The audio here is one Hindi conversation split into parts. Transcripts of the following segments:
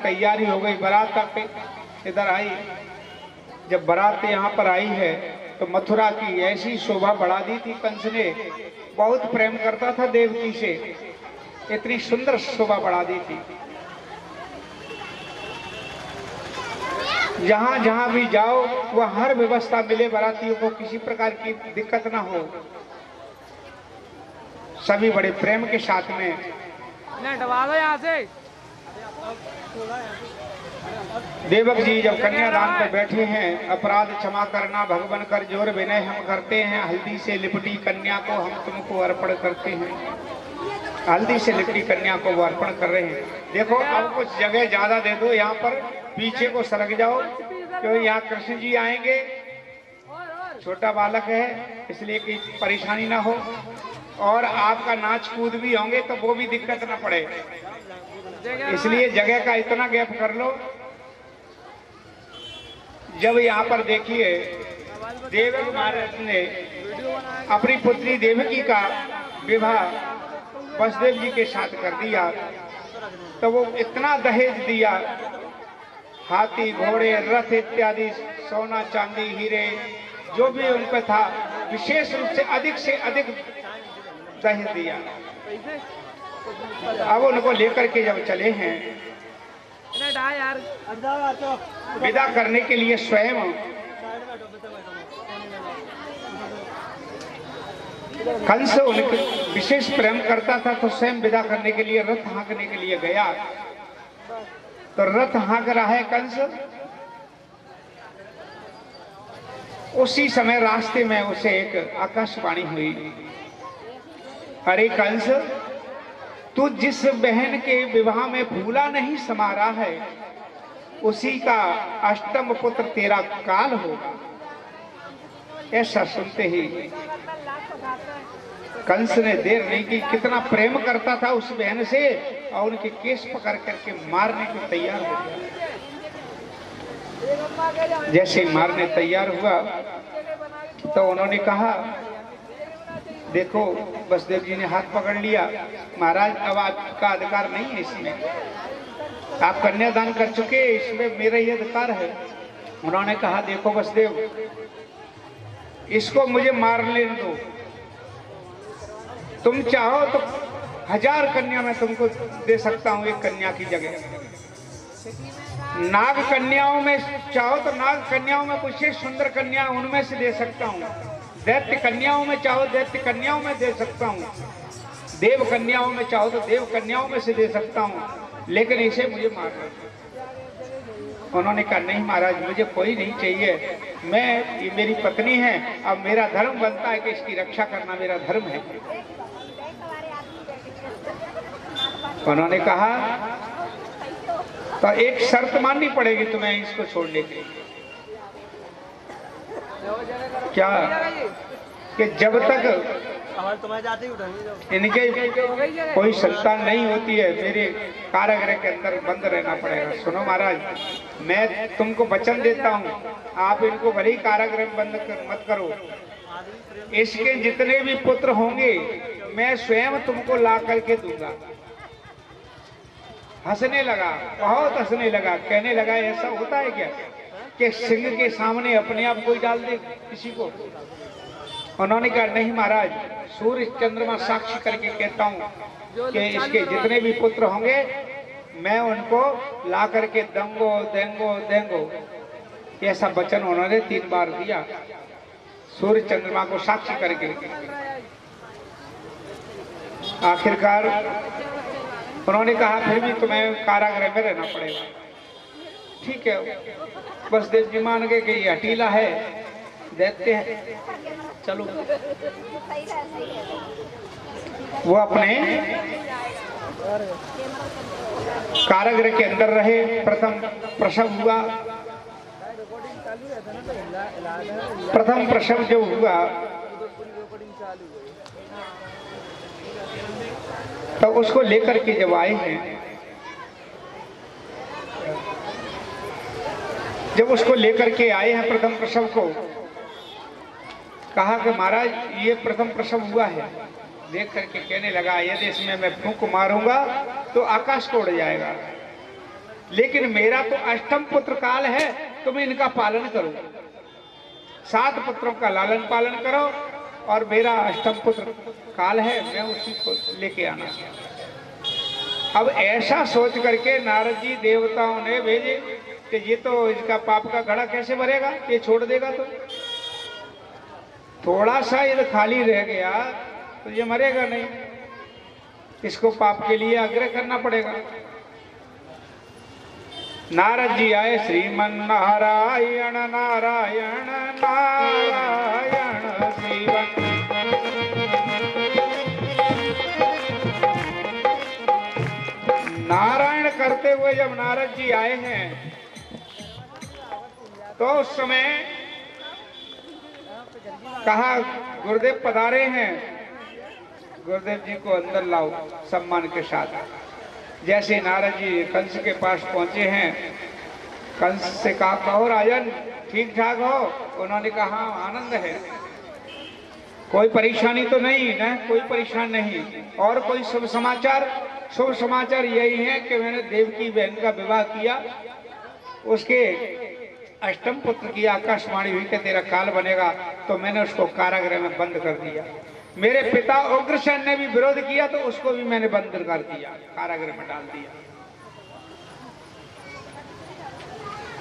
तैयारी हो गई, बारात तक इधर आई। जब बारात यहाँ पर आई है तो मथुरा की ऐसी शोभा बढ़ा दी थी कंस ने। बहुत प्रेम करता था देवकी से, इतनी सुंदर शोभा बढ़ा दी थी। जहां जहां भी जाओ वह हर व्यवस्था मिले, बारातियों को किसी प्रकार की दिक्कत ना हो, सभी बड़े प्रेम के साथ में। डबा दो यहाँ से। देवक जी जब कन्यादान पर बैठे हैं, अपराध क्षमा करना भगवान कर जोर विनय हम करते हैं, हल्दी से लिपटी कन्या को हम तुमको अर्पण करते हैं। हल्दी से लिपटी कन्या को वो अर्पण कर रहे हैं। देखो अब कुछ जगह ज्यादा दे दो, यहाँ पर पीछे को सरक जाओ, क्योंकि यहाँ कृष्ण जी आएंगे, छोटा बालक है इसलिए कि परेशानी ना हो, और आपका नाच कूद भी होंगे तो वो भी दिक्कत ना पड़े, इसलिए जगह का इतना गैप कर लो। जब यहाँ पर देखिए देवक महाराज ने अपनी पुत्री देवकी का विवाह वसुदेव जी के साथ कर दिया, तो वो इतना दहेज दिया, हाथी घोड़े रथ इत्यादि सोना चांदी हीरे जो भी उन पे था, विशेष रूप से अधिक दहेज दिया। अब उनको लेकर के जब चले हैं विदा करने के लिए, स्वयं कंस उनके विशेष प्रेम करता था तो स्वयं विदा करने के लिए रथ हाँकने के लिए गया। तो रथ हाँक रहा है कंस, उसी समय रास्ते में उसे एक आकाशवाणी हुई, अरे कंस, तू जिस बहन के विवाह में फूला नहीं समा रहा है, उसी का अष्टम पुत्र तेरा काल होगा। ऐसा सुनते ही कंस ने देर नहीं की, कितना प्रेम करता था उस बहन से, और उनके केस पकड़ करके मारने को तैयार हो गया। जैसे मारने तैयार हुआ तो उन्होंने कहा, देखो वसुदेव जी ने हाथ पकड़ लिया, महाराज अब आपका अधिकार नहीं है इसमें, आप कन्यादान कर चुके, इसमें मेरा ही अधिकार है। उन्होंने कहा, देखो वसुदेव, इसको मुझे मार लेने दो, तुम चाहो तो 1000 कन्या मैं तुमको दे सकता हूं एक कन्या की जगह। नाग कन्याओं में चाहो तो नाग कन्याओं में कुछ सुंदर कन्या उनमें से दे सकता हूं, दैत्य कन्याओं में चाहो दैत्य कन्याओं में दे सकता हूं, देव कन्याओं में चाहो तो देव कन्याओं में से दे सकता हूं, लेकिन इसे मुझे मारना। उन्होंने कहा, नहीं महाराज, मुझे कोई नहीं चाहिए, मैं, ये मेरी पत्नी है, अब मेरा धर्म बनता है कि इसकी रक्षा करना मेरा धर्म है। उन्होंने कहा, तो एक शर्त माननी पड़ेगी तुम्हें इसको छोड़ने के लिए। क्या? कि जब तक इनके कोई संतान नहीं होती है, मेरे कारागृह के अंदर बंद रहना पड़ेगा। सुनो महाराज, मैं तुमको वचन देता हूँ, आप इनको भले ही कारागृह में बंद मत करो, इसके जितने भी पुत्र होंगे मैं स्वयं तुमको ला करके दूंगा। हंसने लगा, बहुत हंसने लगा, कहने लगा, ऐसा होता है क्या कि सिंह के सामने अपने आप कोई डाल दे किसी को? उन्होंने कहा, नहीं महाराज, सूर्य चंद्रमा साक्षी करके कहता हूँ कि इसके जितने भी पुत्र होंगे मैं उनको ला करके दूंगो देंगो देंगो। ऐसा वचन उन्होंने 3 बार दिया, सूर्य चंद्रमा को साक्षी करके। आखिरकार उन्होंने कहा, फिर भी तुम्हें कारागृह में रहना पड़ेगा। ठीक है, वसुदेव जी मान गए कि ये हटीला है, दैत्य है, चलो। वो अपने कारागृह के अंदर रहे। प्रथम प्रसव हुआ, प्रथम प्रसव जो हुआ तो उसको लेकर के जब आए हैं, जब उसको लेकर के आए हैं प्रथम प्रसव को, कहा कि महाराज ये प्रथम प्रसव हुआ है। देख करके कहने लगा, यदि इसमें मैं फूंक मारूंगा तो आकाश को उड़ जाएगा, लेकिन मेरा तो अष्टम पुत्र काल है, तो मैं इनका पालन करूं। 7 पुत्रों का लालन पालन करो और मेरा अष्टम पुत्र काल है, मैं उसी को लेके आना। अब ऐसा सोच करके नारद जी देवताओं ने भेजे कि ये तो इसका पाप का घड़ा कैसे भरेगा, ये छोड़ देगा तो थोड़ा सा ये खाली रह गया तो ये मरेगा नहीं, इसको पाप के लिए आग्रह करना पड़ेगा। नारद जी आए, श्रीमन नारायण नारायण नारायण श्रीमन। नारायण करते हुए जब नारद जी आए हैं तो उस समय कहा गुरुदेव पधारे हैं, गुरुदेव जी को अंदर लाओ सम्मान के साथ। जैसे नारद जी कंस के पास पहुंचे हैं, कंस से कहा कहो राजन ठीक ठाक हो? उन्होंने कहा आनंद है, कोई परेशानी तो नहीं ना, कोई परेशान नहीं। और कोई शुभ समाचार? शुभ समाचार यही है कि मैंने देवकी बहन का विवाह किया, उसके अष्टम पुत्र की आकाशवाणी हुई कि तेरा काल बनेगा, तो मैंने उसको कारागृह में बंद कर दिया। मेरे पिता उग्रसेन ने भी विरोध किया तो उसको भी मैंने बंद कर दिया, कारागृह में डाल दिया।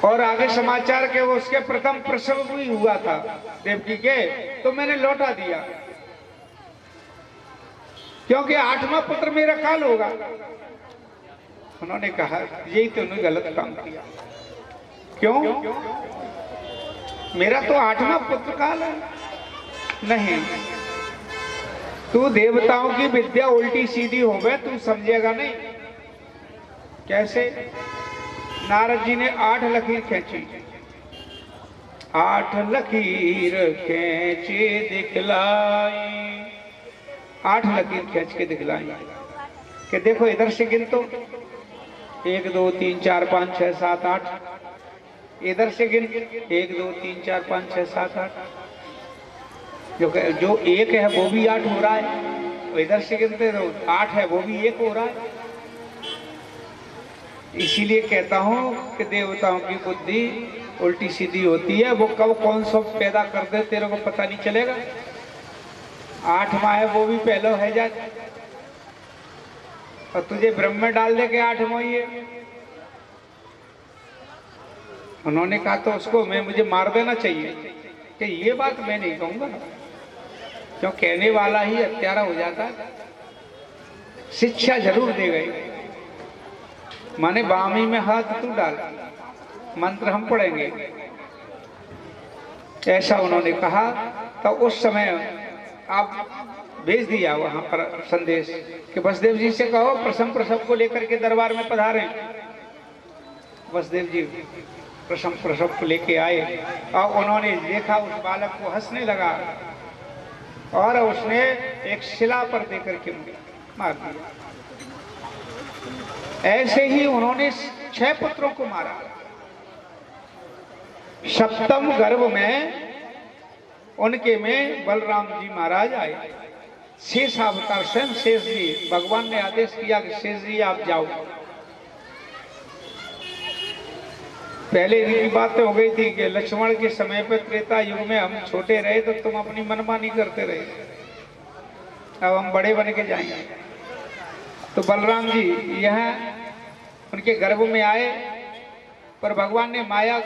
और आगे समाचार के वो उसके प्रथम प्रसव भी हुआ था देवकी के, तो मैंने लौटा दिया, क्योंकि 8वां पुत्र मेरा काल होगा। उन्होंने कहा यही तूने गलत काम किया। क्यों? मेरा तो 8वां पुत्र काल है। नहीं, तू देवताओं की विद्या उल्टी सीधी हो गए, तू समझेगा नहीं। कैसे? नारद जी ने 8 लकीर खींची, 8 लकीर खींचे दिखलाई, 8 लकीर खींच के दिखलाई कि देखो इधर से गिन तो 1 2 3 4 5 6 7 8, इधर से गिन 1 2 3 4 5 6 7 8, जो 1 है वो भी 8 हो रहा है, इधर से गिनते तो 8 है वो भी 1 हो रहा है। इसीलिए कहता हूं कि देवताओं की बुद्धि उल्टी सीधी होती है, वो कब कौन सा पैदा कर दे तेरे को पता नहीं चलेगा। 8वां है वो भी पहले है जाए और तुझे ब्रह्म में डाल दे के 8वां ही है। उन्होंने कहा तो उसको मुझे मार देना चाहिए, कि ये बात मैं नहीं कहूंगा, क्यों कहने वाला ही हत्यारा हो जाता है। शिक्षा जरूर दे गए, माने बामी में हाथ तू डाल, मंत्र हम पढ़ेंगे, ऐसा उन्होंने कहा। तो उस समय आप भेज दिया वहां पर संदेश कि वसुदेव जी से कहो प्रसम प्रसव को लेकर के दरबार में पधारें। वसुदेव जी प्रसम प्रसव को लेके आए और उन्होंने देखा उस बालक को, हंसने लगा और उसने एक शिला पर देकर के मार दिया। ऐसे ही उन्होंने 6 पुत्रों को मारा। 7वें गर्भ में उनके में बलराम जी महाराज आए, शेष अवतार स्वयं शेष जी, भगवान ने आदेश किया कि शेष जी आप जाओ। पहले इनकी बातें हो गई थी कि लक्ष्मण के समय पे त्रेता युग में हम छोटे रहे तो तुम अपनी मनमानी करते रहे, अब हम बड़े बन के जाएंगे। तो बलराम जी यहाँ उनके गर्भ में आए, पर भगवान ने माया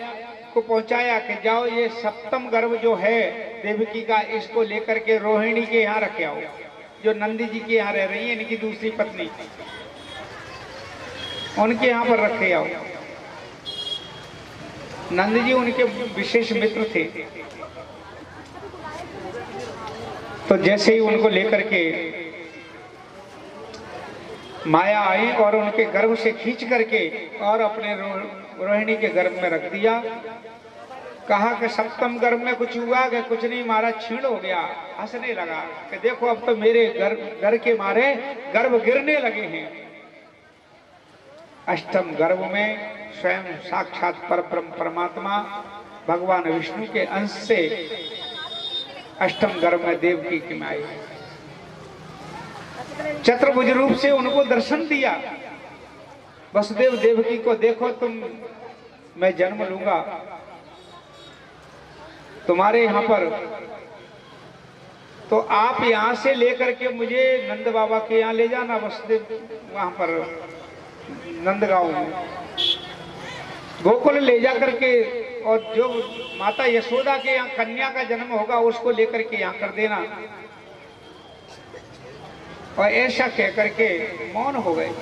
को पहुंचाया कि जाओ ये 7वां गर्भ जो है देवकी का, इसको लेकर के रोहिणी के यहाँ रखे आओ, जो नंदी जी के यहाँ रह रही है, इनकी दूसरी पत्नी, उनके यहाँ पर रखे आओ। नंद जी उनके विशेष मित्र थे, तो जैसे ही उनको लेकर के माया आई और उनके गर्भ से खींच करके और अपने रोहिणी के गर्भ में रख दिया। कहा कि 7वें गर्भ में कुछ हुआ कि कुछ नहीं, मारा छीण हो गया। हंसने लगा कि देखो अब तो मेरे घर के मारे गर्भ गिरने लगे हैं। 8वें गर्भ में स्वयं साक्षात परब्रह्म परमात्मा भगवान विष्णु के अंश से 8वें गर्भ में देवकी की माई चतुर्भुज रूप से उनको दर्शन दिया। वसुदेव देवकी को देखो तुम, मैं जन्म लूंगा तुम्हारे यहाँ पर, तो आप यहाँ से लेकर के मुझे नंद बाबा के यहाँ ले जाना, वसुदेव वहां पर नंदगांव में गोकुल ले जा करके, और जो माता यशोदा के यहाँ कन्या का जन्म होगा उसको लेकर के यहाँ कर देना। और ऐसा कह करके मौन हो गए।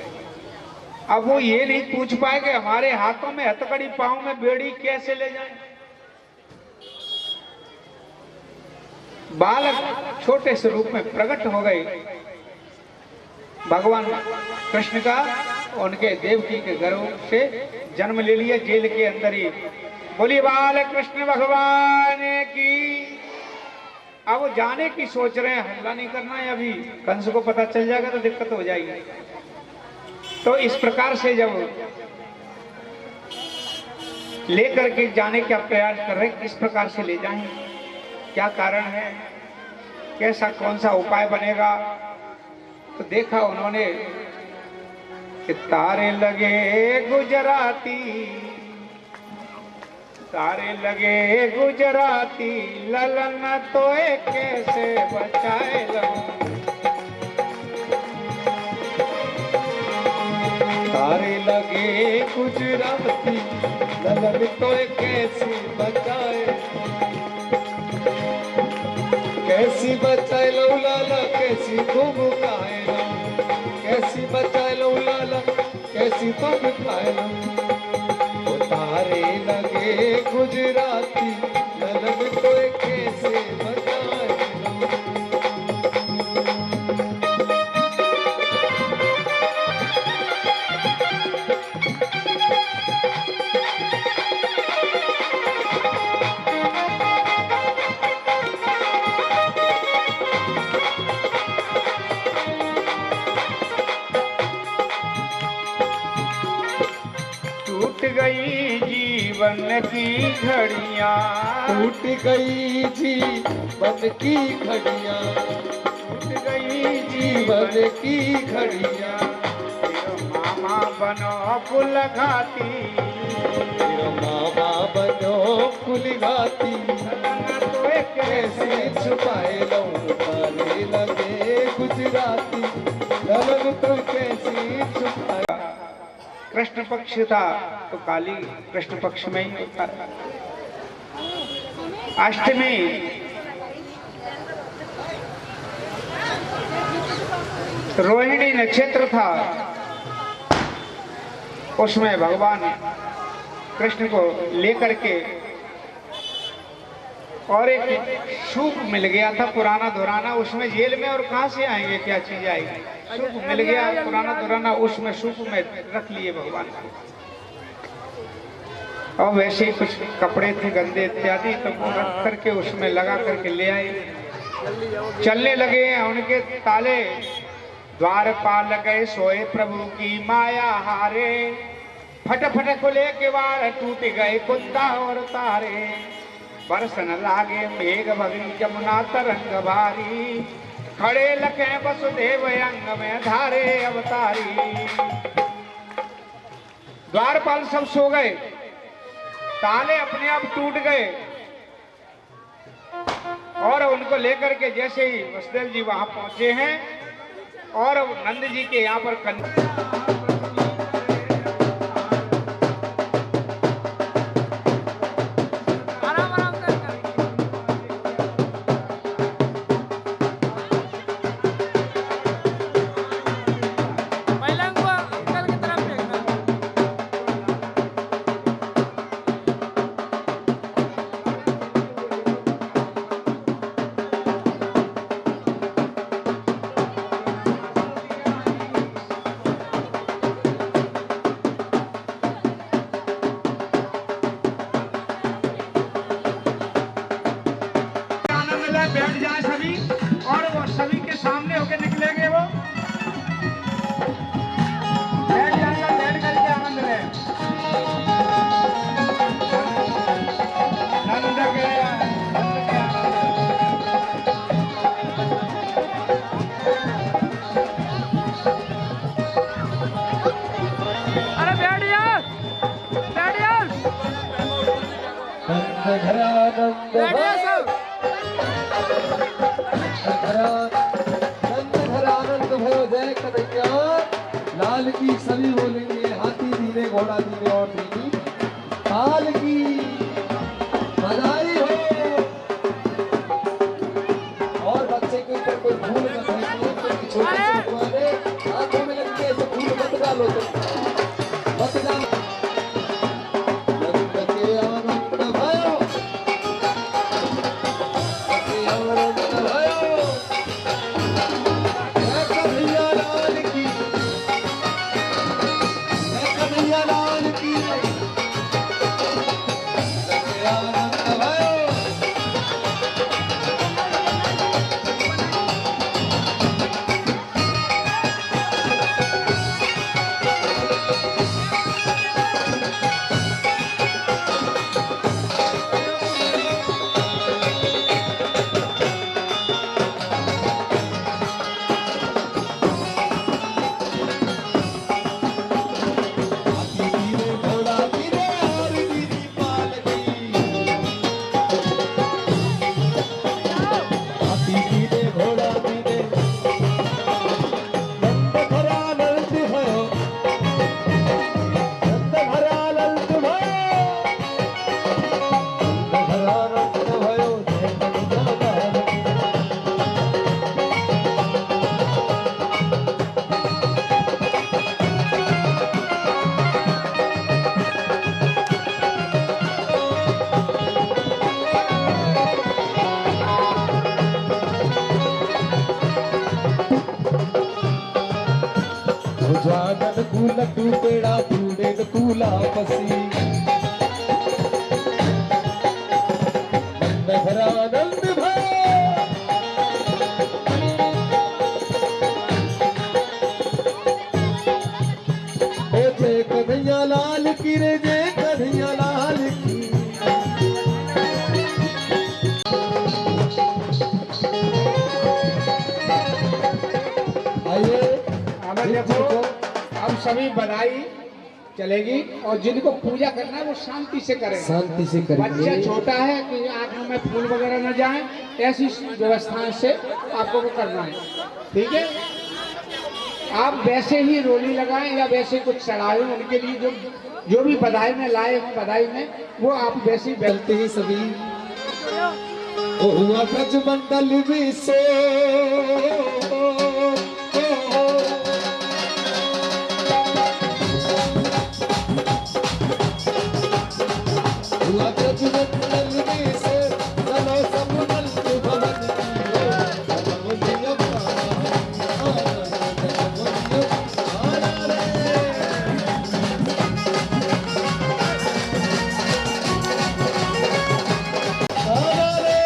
अब वो ये नहीं पूछ पाए कि हमारे हाथों में हथकड़ी, पांव में बेड़ी कैसे ले जाएं। बालक छोटे से रूप में प्रकट हो गए भगवान कृष्ण का, उनके देवकी के गर्भ से जन्म ले लिया जेल के अंदर ही। बोलिए बाल कृष्ण भगवान की। अब वो जाने की सोच रहे हैं, हमला नहीं करना है, अभी कंस को पता चल जाएगा तो दिक्कत हो जाएगी। तो इस प्रकार से जब लेकर के जाने का प्रयास कर रहे, किस प्रकार से ले जाएं, क्या कारण है, कैसा कौन सा उपाय बनेगा, तो देखा उन्होंने कि तारे लगे गुजराती, तारे लगे गुजराती, ललन तो कैसे बचाए लूं। तारे लगे गुजराती, ललन तो कैसे बचाए, कैसी बचाए लो लाला, कैसी तुम खाए लो, कैसी बचाए लो लाला, कैसी तुम खाए लो। तारे लगे गुजराती, ललन तो कैसे बचाए लो। टूट गई जीवन की घड़ियां, टूट गई जीवन की घड़ियां, टूट गई जीवन की घड़ियां। मामा बनो फूल घाती, तेरा मामा बनो फुलघाती, तो कैसे छुपाए लो तारे लगे गुजराती, ललन तो कैसे छुपाए। कृष्ण पक्ष था तो काली कृष्ण पक्ष में ही होता है। अष्टमी रोहिणी नक्षत्र था, उसमें भगवान कृष्ण को लेकर के, और एक सूप मिल गया था पुराना धुराना उसमें जेल में, और कहां से आएंगे, क्या चीज आएगी, सूप मिल गया पुराना धुराना, उसमें सूप में रख लिए भगवान को। और वैसे ही कुछ कपड़े थे गंदे इत्यादि, तो वो रख करके उसमें लगा करके ले आए। चलने लगे, उनके ताले द्वारपाल गए सोए प्रभु की माया हारे, फट फट खुले किवाड़ टूट गए कुंदा और तारे, बरसन लागे मेघ भगनी जमुना तरंग भारी, खड़े लखे वसुदेव अंग में धारे अवतारी। द्वारपाल सब सो गए, ताले अपने आप टूट गए, और उनको लेकर के जैसे ही वसुदेव जी वहां पहुंचे हैं, और नंद जी के यहाँ पर घरानंद बैठिए सब। घरानंद भयो जय कन्हैया लाल की। सभी बोलेंगे हाथी दीने घोड़ा दीने और दीनी पाल की बधाई हो। और बच्चे के ऊपर कोई फूल न फेंको, कोई छोटे से बचवाने आंखों में लग के ऐसे फूल मत डालो, मत डालो। नंद के आनंद भयो, के आनंद भयो, जय कन्हैया लाल की, जय कन्हैया लाल की, के आनंद भयो। हाथी धीरे घोड़ा धीरे और दीदी पाल की। हाथी धीरे घोड़ा धीरे नंद घरानंद भयो, नंद घरानंद भयो, नंद घरानंद भयो जय कन्हैया लाल की। भुजानन कूल तू पेड़ा तूड़े कूला पसी। नंद घरानंद भयो, ओ जय कन्हैया लाल की रे जय कन्हैया लाल की। आइए अब देखो अब सभी बधाई चलेगी और जिनको पूजा करना है वो शांति से करें। शांति से बच्चा करेंगे। छोटा है कि आंखों में फूल वगैरह न जाए, ऐसी व्यवस्थाएं से आपको वो करना है, ठीक है। आप वैसे ही रोली लगाएं या वैसे कुछ चढ़ाएं उनके लिए जो भी बधाई में लाए हैं, बधाई में वो आप वैसे ही चलते ही सभी ओ हुआ ब्रज मंडल में से हुआ ब्रज मंडल में से चलो सब मंत्र भवन की ओर। जन्म दियो आना रे। आना रे।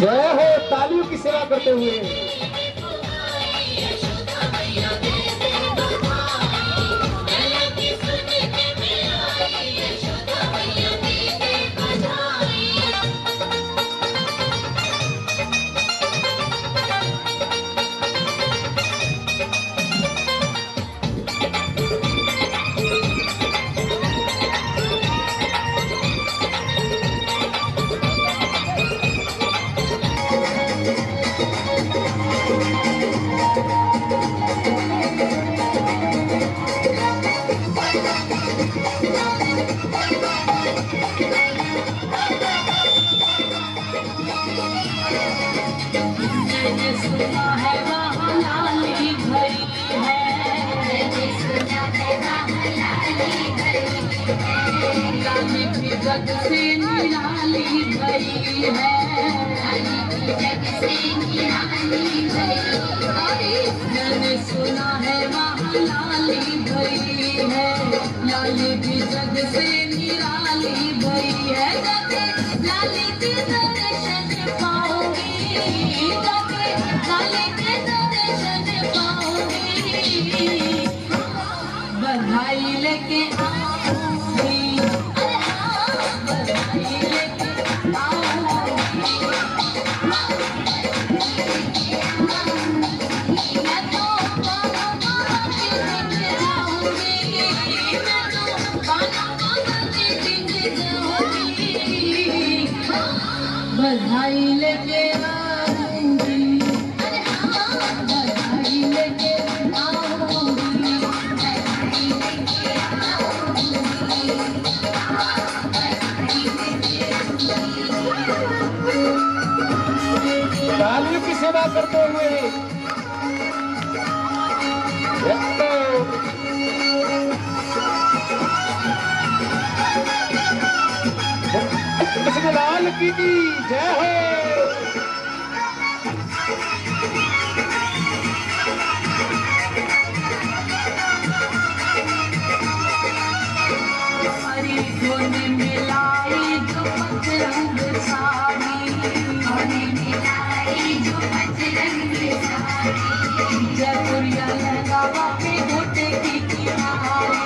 जय हो तालियों की सेवा करते हुए। जग से निराली भई है, जग से निराली भई, मैंने सुना है वहाँ लाली भई है, लाली भी जग से निराली भई है, जाके लाली के दर्शन पाऊंगी, जाके लाली के दर्शन पाऊंगी, बधाई लेके आऊंगी, बधाई लेके आऊंगी, बधाई लेके आऊंगी, तालियों की सेवा करते हुए लाल की जय हो। हरी धुन मिलाई जो पतरंग साड़ी, हरी मिलाई जो पतरंग साड़ी, जयपुरिया लहंगा के गोटे की किनारी,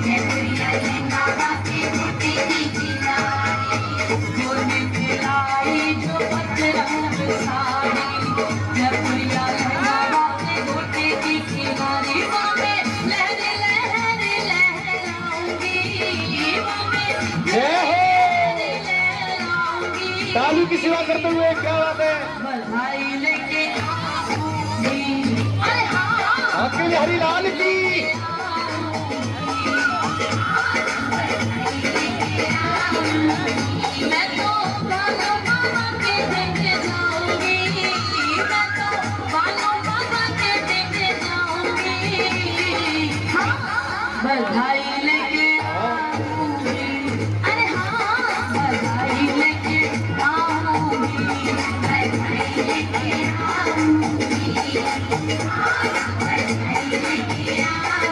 जयपुरिया लहंगा के गोटे की किनारी, धुन मिलाई जो पतरंग साड़ी, जयपुरिया लहंगा के गोटे की किनारी, बाबे लहरे लहरे लहराऊंगी, जय हो। तालू की सेवा करते हुए क्या बात है। बधाई लेके आऊंगी, अरे हाँ, अकेले हरिलाल की मैं तो बालों बाबा के देखे जाऊंगी, मैं तो बालों बाबा के देखे जाऊंगी, बधाई लेके आऊंगी, अरे हाँ, बधाई लेके आऊंगी, बधाई लेके आऊंगी, बधाई लेके आऊंगी।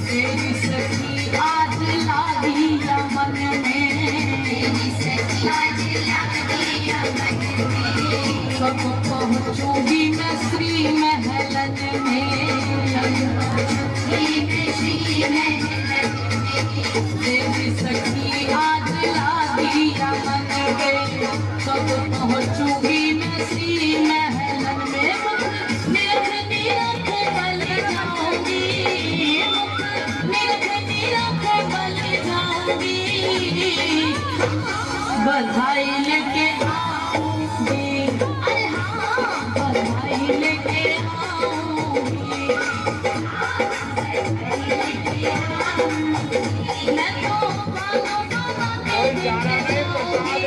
तेरी सखी आज ला दिया मन में, तेरी सखी आज ला दिया मन में, कब पहुंचूंगी मैं श्री महलन में, श्री महलन में, तेरी सखी आज ला दिया मन में, कब पहुंचूंगी मैं श्री महलन में, निरख निरख बल जाऊंगी, निरख निरख बल जाऊंगी, बधाई लेके आऊंगी, अरे हाँ, बधाई लेके आऊंगी, बधाई लेके आऊंगी, मैं तो बालों बाबा के देखे जाऊंगी।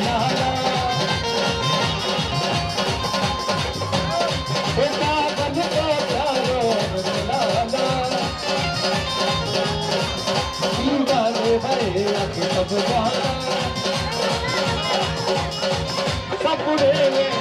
लाला बेटा बन को प्यारो लाला दीवाने भरे आके सब बहाना सपने में